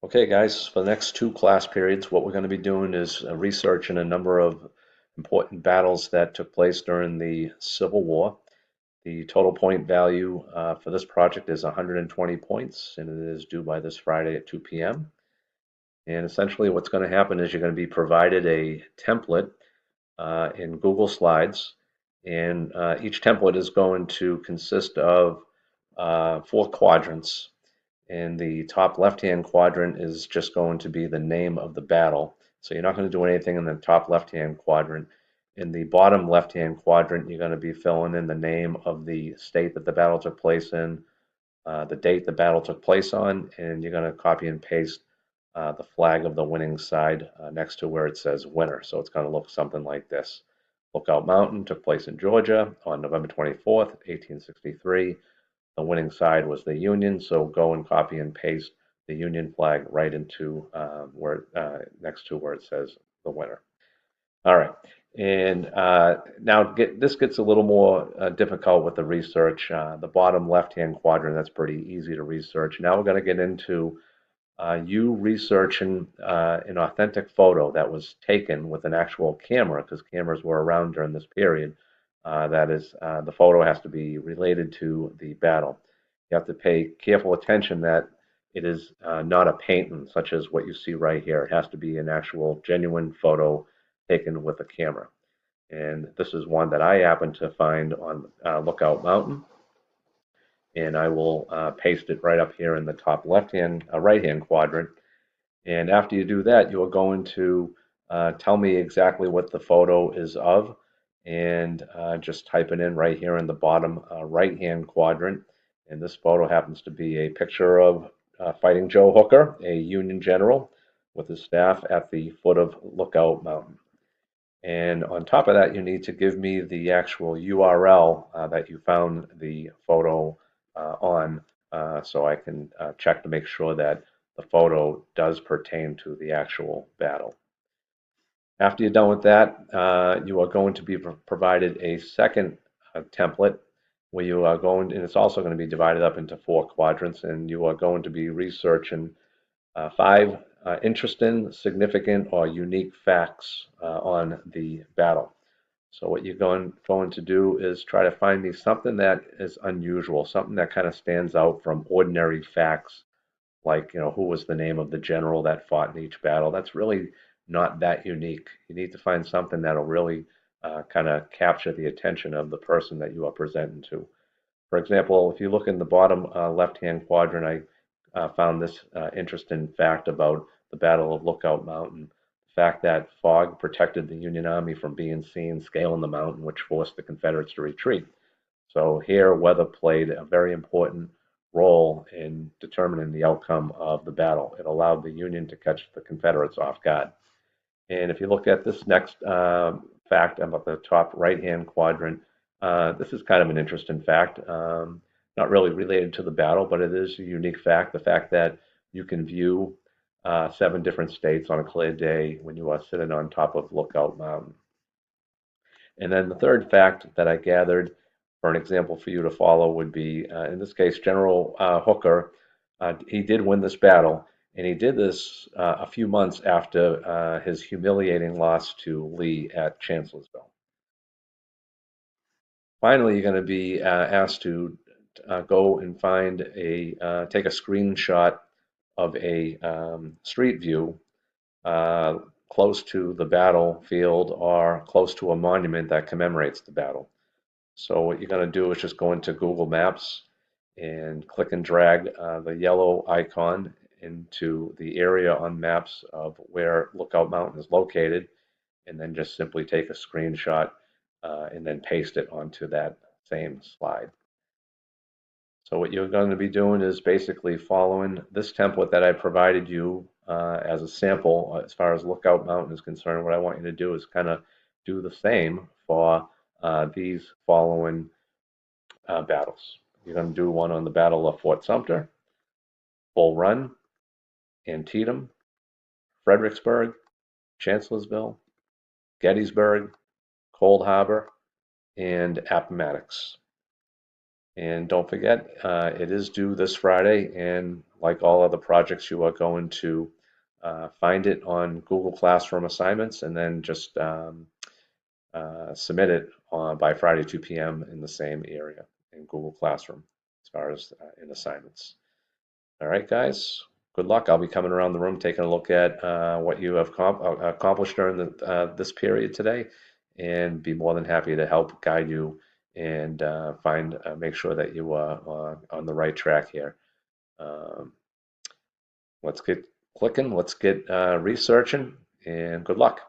Okay, guys, for the next two class periods, what we're going to be doing is researching a number of important battles that took place during the Civil War. The total point value for this project is 120 points, and it is due by this Friday at 2 p.m. And essentially, what's going to happen is you're going to be provided a template in Google Slides, and each template is going to consist of four quadrants. And the top left-hand quadrant is just going to be the name of the battle. So you're not going to do anything in the top left-hand quadrant. In the bottom left-hand quadrant, you're going to be filling in the name of the state that the battle took place in, the date the battle took place on, and you're going to copy and paste the flag of the winning side next to where it says winner. So it's going to look something like this. Lookout Mountain took place in Georgia on November 24th, 1863. The winning side was the Union, so go and copy and paste the Union flag right into where next to where it says the winner. All right, and this gets a little more difficult with the research. The bottom left-hand quadrant, that's pretty easy to research. Now we're going to get into you researching an authentic photo that was taken with an actual camera, because cameras were around during this period. That is, the photo has to be related to the battle. You have to pay careful attention that it is not a painting, such as what you see right here. It has to be an actual genuine photo taken with a camera. And this is one that I happened to find on Lookout Mountain, and I will paste it right up here in the top right-hand quadrant. And after you do that, you are going to tell me exactly what the photo is of, and just type it in right here in the bottom right-hand quadrant. And this photo happens to be a picture of Fighting Joe Hooker, a Union general, with his staff at the foot of Lookout Mountain. And on top of that, you need to give me the actual URL that you found the photo on, so I can check to make sure that the photo does pertain to the actual battle. After you're done with that, you are going to be provided a second template where you are going, and it's also going to be divided up into four quadrants, and you are going to be researching five interesting, significant, or unique facts on the battle. So what you're going to do is try to find me something that is unusual, something that kind of stands out from ordinary facts, like, who was the name of the general that fought in each battle. That's really not that unique. You need to find something that'll really kind of capture the attention of the person that you are presenting to. For example, if you look in the bottom left-hand quadrant, I found this interesting fact about the Battle of Lookout Mountain. The fact that fog protected the Union Army from being seen scaling the mountain, which forced the Confederates to retreat. So here, weather played a very important role in determining the outcome of the battle. It allowed the Union to catch the Confederates off guard. And if you look at this next fact about the top right-hand quadrant, this is kind of an interesting fact. Not really related to the battle, but it is a unique fact. The fact that you can view 7 different states on a clear day when you are sitting on top of Lookout Mountain. And then the third fact that I gathered for an example for you to follow would be, in this case, General Hooker. He did win this battle, and he did this a few months after his humiliating loss to Lee at Chancellorsville. Finally, you're going to be asked to go and take a screenshot of a street view uh, close to the battlefield or close to a monument that commemorates the battle. So what you're going to do is just go into Google Maps and click and drag the yellow icon into the area on maps of where Lookout Mountain is located, and then just simply take a screenshot and then paste it onto that same slide. So what you're going to be doing is basically following this template that I provided you as a sample as far as Lookout Mountain is concerned. What I want you to do is kind of do the same for these following battles. You're going to do one on the Battle of Fort Sumter, Bull Run, Antietam, Fredericksburg, Chancellorsville, Gettysburg, Cold Harbor, and Appomattox. And don't forget, it is due this Friday, and like all other projects, you are going to find it on Google Classroom assignments and then just submit it by Friday 2 p.m. in the same area in Google Classroom as far as in assignments. All right, guys. Good luck. I'll be coming around the room taking a look at what you have accomplished during this period today, and be more than happy to help guide you and make sure that you are on the right track here. Um, let's get clicking. Let's get researching, and good luck.